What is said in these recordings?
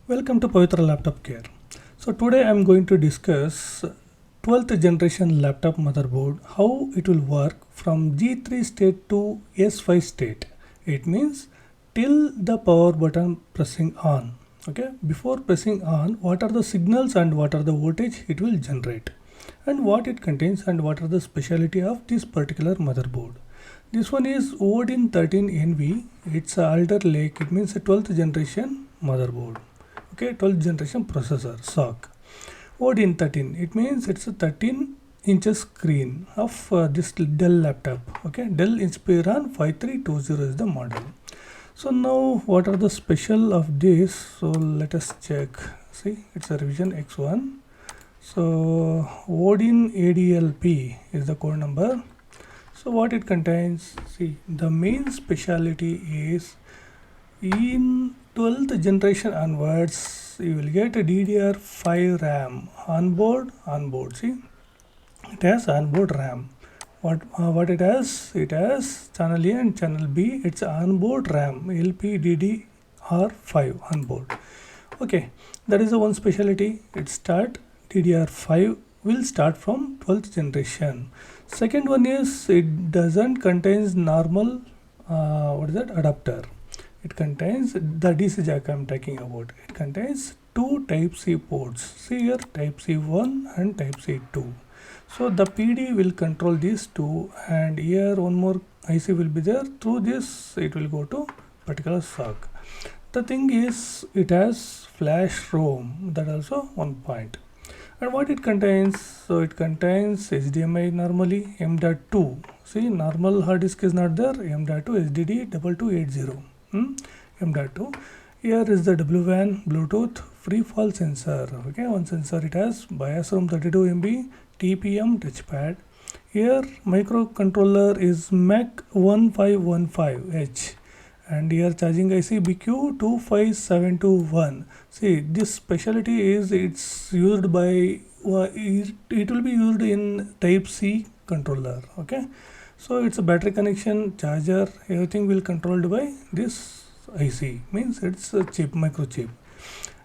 Welcome to Pavitra Laptop Care. So today I am going to discuss 12th generation laptop motherboard, how it will work from G3 state to S5 state. It means till the power button pressing on. Okay, before pressing on, what are the signals and what are the voltage it will generate, and what it contains and what are the speciality of this particular motherboard. This one is Odin 13NV. It's a Alder Lake. It means a 12th generation motherboard. Okay, 12th generation processor SoC. Odin 13. It means it's a 13 inches screen of this Dell laptop. Okay, Dell Inspiron 5320 is the model. So now what are the special of this? So let us check. See, it's a revision X1. So Odin ADLP is the code number. So what it contains? See, the main speciality is in 12th generation onwards you will get a DDR5 RAM onboard. See, it has onboard RAM. What it has? It has channel A and channel B. It's onboard RAM LPDDR5 onboard. Okay, that is the one specialty. It start DDR5 will start from 12th generation. Second one is it doesn't contains normal adapter. It contains the DC jack I am talking about. It contains two Type-C ports. See here, Type-C1 and Type-C2. So the PD will control these two, and here one more IC will be there. Through this it will go to particular SoC. The thing is it has flash ROM. That also one point. And what it contains? So it contains HDMI normally, M.2. See, normal hard disk is not there. M.2 SDD 2280. M.2. Here is the WLAN, Bluetooth, free fall sensor. Okay, one sensor it has, bias ROM 32 MB, TPM touchpad. Here microcontroller is MAC 1515H. And here charging IC BQ25721. See, this specialty is it's used by it will be used in Type-C controller. Okay, so it's a battery connection, charger, everything will controlled by this IC. Means it's a chip, microchip.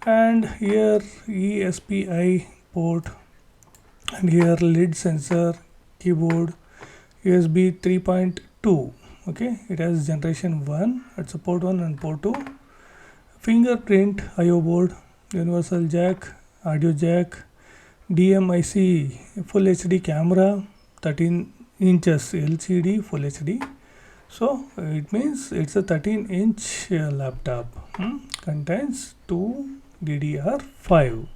And here ESPI port, and here lid sensor, keyboard, USB 3.2. Okay, it has generation 1. It's a port 1 and port 2. Fingerprint IO board, universal jack, audio jack, DMIC, full HD camera, 13 inches LCD, full HD. So it means it's a 13-inch laptop. Contains two DDR5.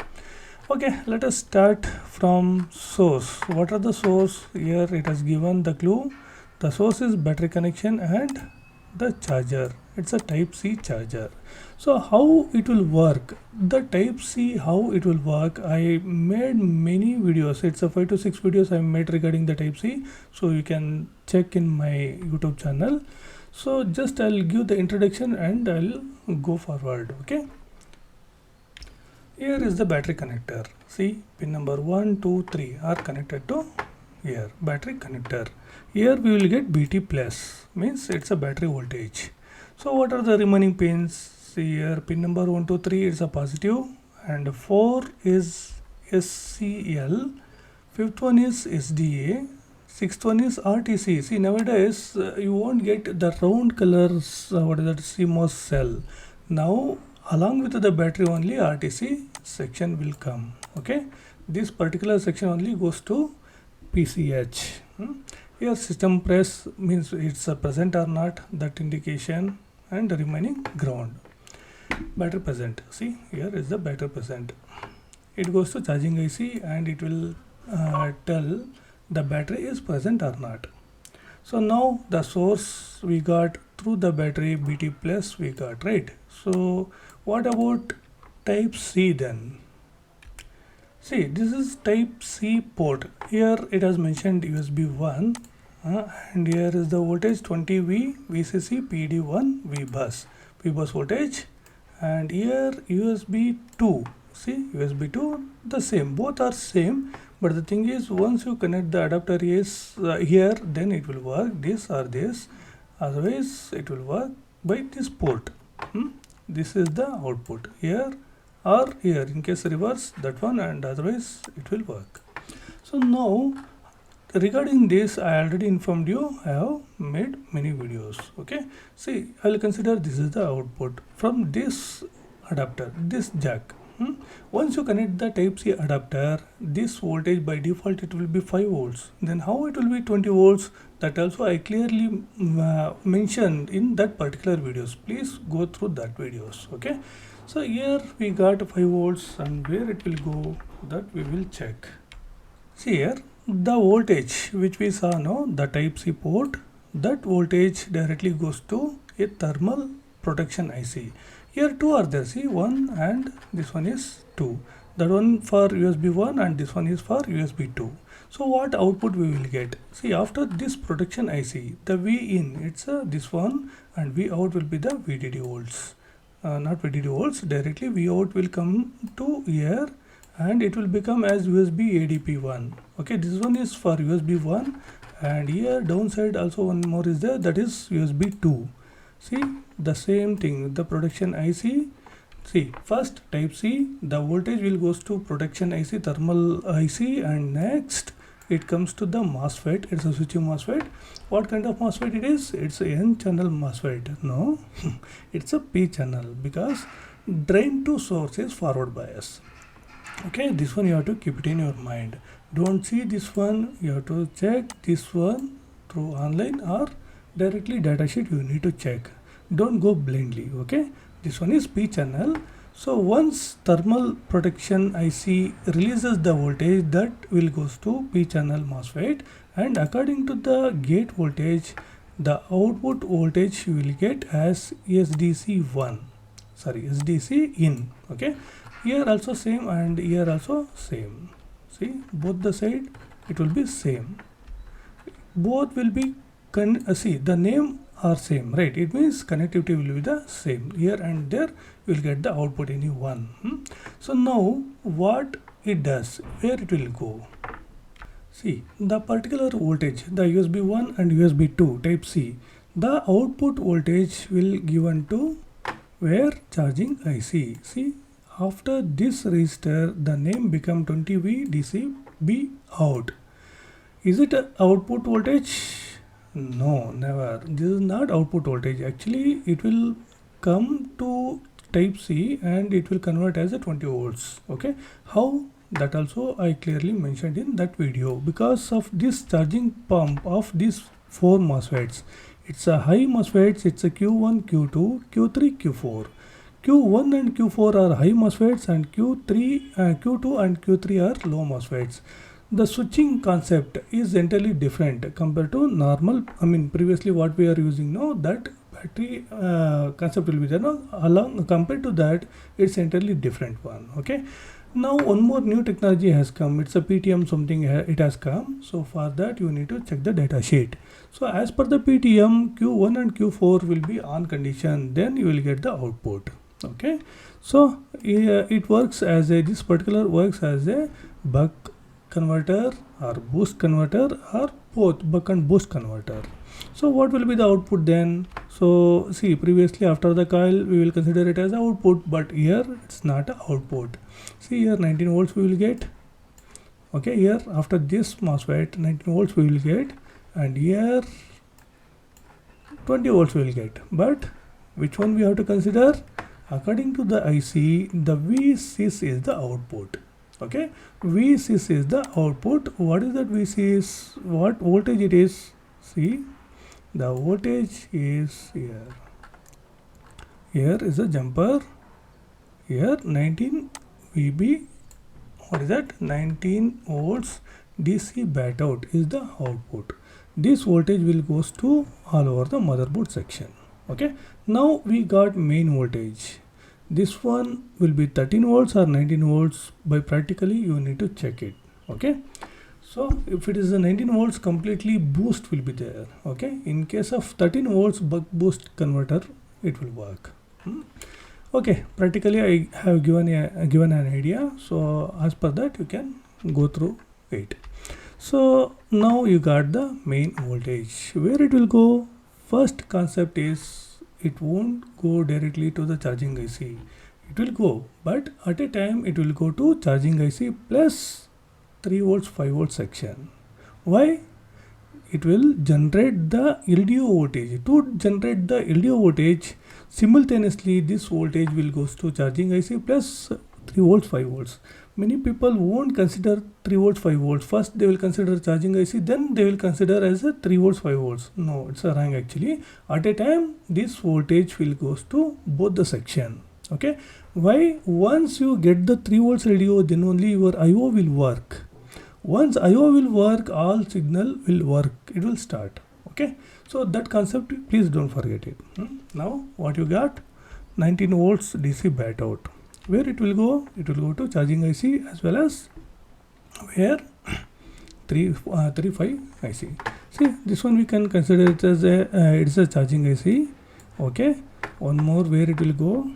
Okay, let us start from source. What are the source? Here it has given the clue. The source is battery connection and the charger. It's a Type-C charger. So how it will work? The Type-C, how it will work? I made many videos. It's a 5 to 6 videos I made regarding the Type-C. So you can check in my YouTube channel. So just I'll give the introduction and I'll go forward. Okay. Here is the battery connector. See, pin number 1, 2, 3 are connected to here, battery connector. Here we will get BT plus, means it's a battery voltage. So what are the remaining pins? See here, pin number 1, 2, 3 is a positive, and 4 is SCL, 5th one is SDA, 6th one is RTC. See, nowadays you won't get the round colors, CMOS cell. Now along with the battery only RTC section will come. Okay, this particular section only goes to PCH. Here system press means it's a present or not, that indication, and the remaining ground. Battery present. See, here is the battery present. It goes to charging IC and it will tell the battery is present or not. So now the source we got through the battery, BT plus we got, right? So what about Type-C then? See, this is Type-C port. Here it has mentioned USB 1 and here is the voltage 20V VCC PD1 VBus voltage, and here USB 2. See, USB 2 the same, both are same, but the thing is once you connect the adapter is here, then it will work this or this, otherwise it will work by this port. This is the output. Here or here. In case reverse, that one, and otherwise it will work. So now regarding this, I already informed you, I have made many videos. Okay, see, I will consider this is the output from this adapter, this jack. Once you connect the type C adapter, this voltage by default it will be 5 volts. Then how it will be 20 volts, that also I clearly mentioned in that particular videos. Please go through that videos. Okay, so here we got 5 volts, and where it will go, that we will check. See here, the voltage which we saw now, the type C port, that voltage directly goes to a thermal protection IC. Here two are there, see, one and this one is 2. That one for USB 1 and this one is for USB 2. So what output we will get? See, after this protection IC, the V in, it's this one, and V out will be the VDD volts. Not VDD volts, directly V out will come to here, and it will become as USB ADP 1. Okay, this one is for USB 1, and here downside also one more is there, that is USB 2. See, the same thing, the protection IC. See, first type C, the voltage will goes to protection IC, thermal IC, and next it comes to the MOSFET. It's a switching MOSFET. What kind of MOSFET it is? It's a N channel MOSFET. No, it's a P channel, because drain to source is forward bias. Okay, this one you have to keep it in your mind. Don't see this one, you have to check this one through online or directly datasheet you need to check. Don't go blindly. Okay, this one is P channel. So once thermal protection IC releases the voltage, that will goes to P channel MOSFET, and according to the gate voltage, the output voltage you will get as SDC1. Sorry, SDC in. Okay, here also same, and here also same. See, both the side it will be same. Both will be see, the name are same, right? It means connectivity will be the same. Here and there you will get the output any one. So now what it does, where it will go? See, the particular voltage, the USB 1 and USB 2 type C, the output voltage will given to where? Charging IC. See, after this resistor, the name become 20V DC B out. Is it a output voltage? No, never. This is not output voltage. Actually, it will come to type C and it will convert as a 20 volts. Okay, how? That also I clearly mentioned in that video. Because of this charging pump of these 4 MOSFETs, it's a high MOSFETs, it's a Q1, Q2, Q3, Q4. Q1 and Q4 are high MOSFETs, and Q2 and Q3 are low MOSFETs. The switching concept is entirely different compared to normal. I mean, previously what we are using now, that battery concept will be there. No, along compared to that, it's entirely different one. Okay. Now one more new technology has come. It's a PTM something. It has come. So for that you need to check the data sheet. So as per the PTM, Q1 and Q4 will be on condition. Then you will get the output. Okay. So it works as a, this particular works as a buck converter or boost converter, or both buck and boost converter. So what will be the output then? So see, previously after the coil we will consider it as output, but here it's not a output. See, here 19 volts we will get. Okay, here after this MOSFET 19 volts we will get, and here 20 volts we will get. But which one we have to consider? According to the IC, the V6 is the output. Okay, V6 is the output. What is that V6? What voltage it is? See, the voltage is here. Here is a jumper. Here 19 VB. What is that? 19 volts DC bat out is the output. This voltage will goes to all over the motherboard section. Okay. Now we got main voltage. This one will be 13 volts or 19 volts. By practically you need to check it. Okay. So if it is a 19 volts, completely boost will be there. Okay. In case of 13 volts buck boost converter, it will work. Okay. Practically I have given an idea. So as per that you can go through it. So now you got the main voltage. Where it will go? First concept is, it won't go directly to the charging IC. it will go, but at a time it will go to charging IC plus 3 volts 5 volt section. Why? It will generate the LDO voltage. To generate the LDO voltage, simultaneously this voltage will goes to charging IC plus 3 volts 5 volts. Many people won't consider 3 volts 5 volts. First they will consider charging IC, then they will consider as a 3 volts 5 volts. No, it's a wrong actually. At a time this voltage will goes to both the section. Okay, why? Once you get the 3 volts LDO, then only your IO will work. Once IO will work, all signal will work, it will start. Okay, so that concept please don't forget it. Now what you got? 19 volts DC bat out. Where it will go? It will go to charging IC as well as where 35 IC. See, this one we can consider it as it's a charging IC. Okay, one more where it will go.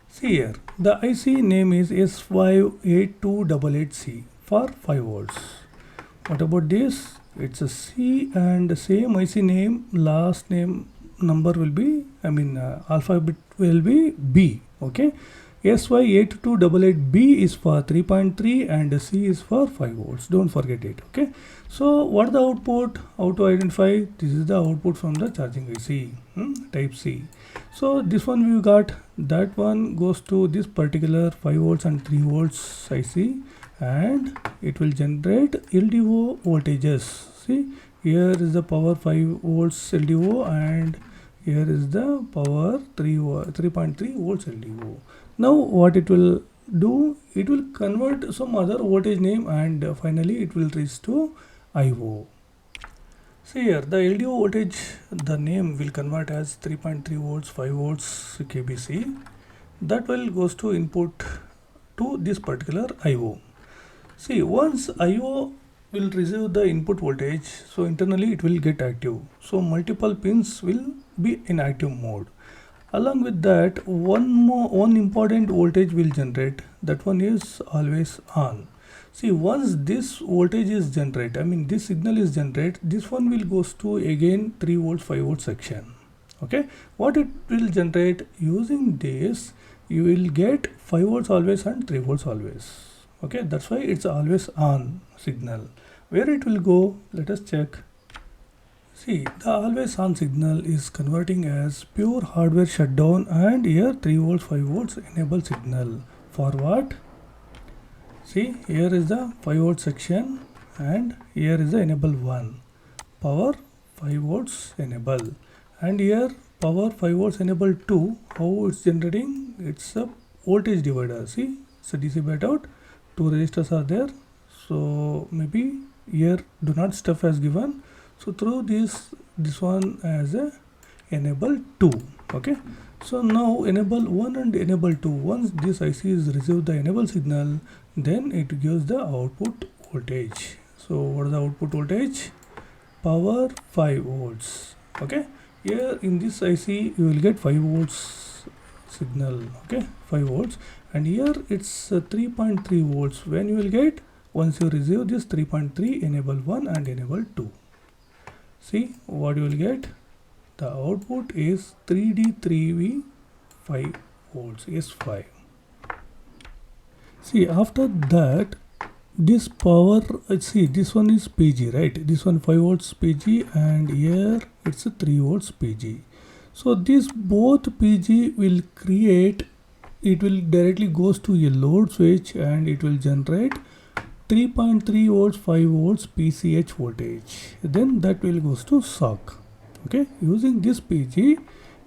See here, the IC name is S58288C for 5 volts. What about this? It's a C and same IC name, last name number will be, alphabet will be B. Okay, SY8288B is for 3.3 and C is for 5 volts. Don't forget it. Okay, so what is the output? How to identify? This is the output from the charging IC, type C. So this one we got, that one goes to this particular 5 volts and 3 volts IC, and it will generate LDO voltages. See, here is the power 5 volts LDO and here is the power 3.3 volts LDO. Now what it will do? It will convert some other voltage name and finally it will reach to IO. See here, the LDO voltage, the name will convert as 3.3 volts, 5 volts KBC. That will goes to input to this particular IO. See, once IO will receive the input voltage, so internally it will get active. So multiple pins will be in active mode. Along with that, one important voltage will generate. That one is always on. See, once this voltage is generated, this signal is generated, this one will goes to again 3 volts 5 volt section. Okay, what it will generate? Using this you will get 5 volts always and 3 volts always. Okay, that's why it's always on signal. Where it will go? Let us check. See, the always on signal is converting as pure hardware shutdown, and here 3 volts 5 volts enable signal. For what? See, here is the 5 volt section and here is the enable 1, power 5 volts enable, and here power 5 volts enable 2. How it's generating? It's a voltage divider. See, it's a DC bat out, 2 resistors are there, so maybe here do not stuff as given, so through this one as a enable 2. Okay, so now enable 1 and enable 2, once this IC is received the enable signal, then it gives the output voltage. So what is the output voltage? Power 5 volts. Okay, here in this IC you will get 5 volts signal. Okay, 5 volts, and here it's 3.3 volts. When you will get? Once you receive this 3.3, enable 1 and enable 2. See what you will get? The output is 3D3V 5 volts, S5. See, after that, this power, see, this one is PG, right? This one 5 volts PG, and here it's a 3 volts PG. So this both PG will create, it will directly goes to a load switch and it will generate 3.3 volts 5 volts PCH voltage. Then that will goes to sock. Okay, using this PG you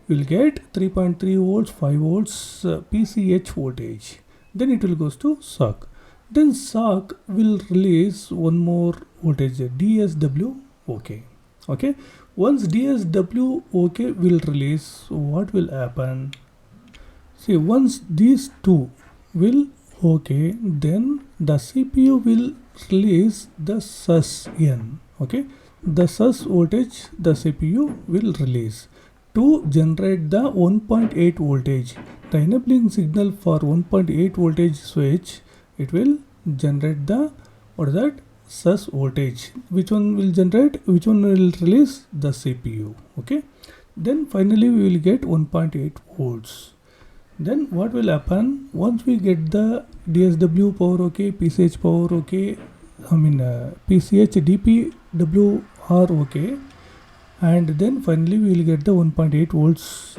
will get 3.3 volts 5 volts PCH voltage. Then it will goes to sock. Then sock will release one more voltage, DSW. Okay, once DSW will release, what will happen? See, once these two will then the CPU will release the SUS-N. Okay, the SUS voltage the CPU will release to generate the 1.8 voltage. The enabling signal for 1.8 voltage switch, it will generate the, what is that? SUS voltage. Which one will generate? Which one will release? The CPU. Okay, then finally we will get 1.8 volts. Then what will happen once we get the DSW power okay, PCH power okay, PCH DPW are okay, and then finally we will get the 1.8 volts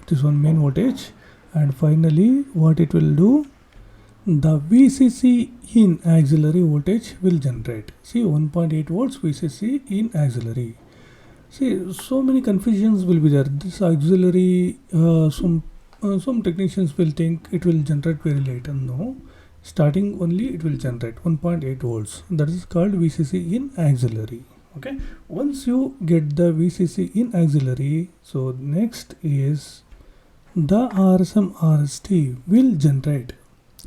this one main voltage, and finally what it will do, the VCC in auxiliary voltage will generate. See, 1.8 volts VCC in auxiliary. See, so many confusions will be there. This auxiliary, some technicians will think it will generate very late, and no, starting only it will generate 1.8 volts. That is called VCC in auxiliary. Okay, once you get the VCC in auxiliary, so next is the RSMRST will generate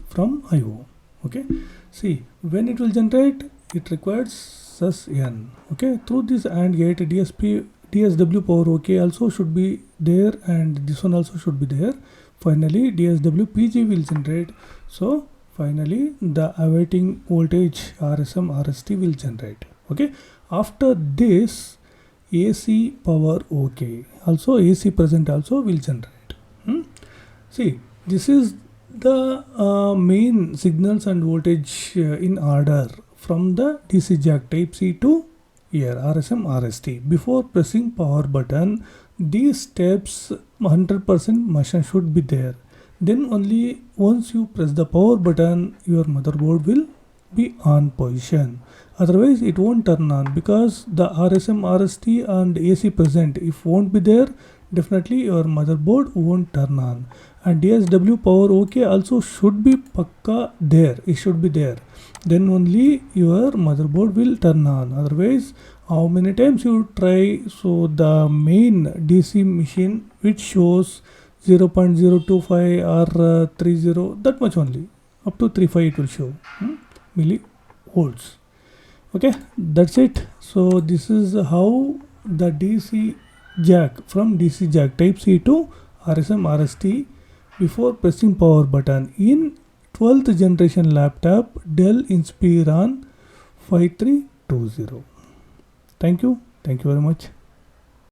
from IO. Okay, see, when it will generate, it requires sus n. Okay, through this AND gate, DSW power okay also should be there, and this one also should be there. Finally DSW PG will generate, so finally the awaiting voltage RSMRST will generate. Okay, after this AC power okay, also AC present also will generate. See, this is the main signals and voltage in order from the DC jack type C to here RSMRST. Before pressing power button, these steps 100% machine should be there. Then only once you press the power button, your motherboard will be on position. Otherwise it won't turn on, because the RSMRST and AC present, if won't be there, definitely your motherboard won't turn on. And DSW power okay also should be pakka there, it should be there, then only your motherboard will turn on. Otherwise, how many times you try, so the main DC machine which shows 0.025 or 30, that much only, up to 35 it will show millivolts. Okay, that's it. So this is how the DC jack, from DC jack type C to RSMRST before pressing power button in 12th generation laptop Dell Inspiron 5320. Thank you very much.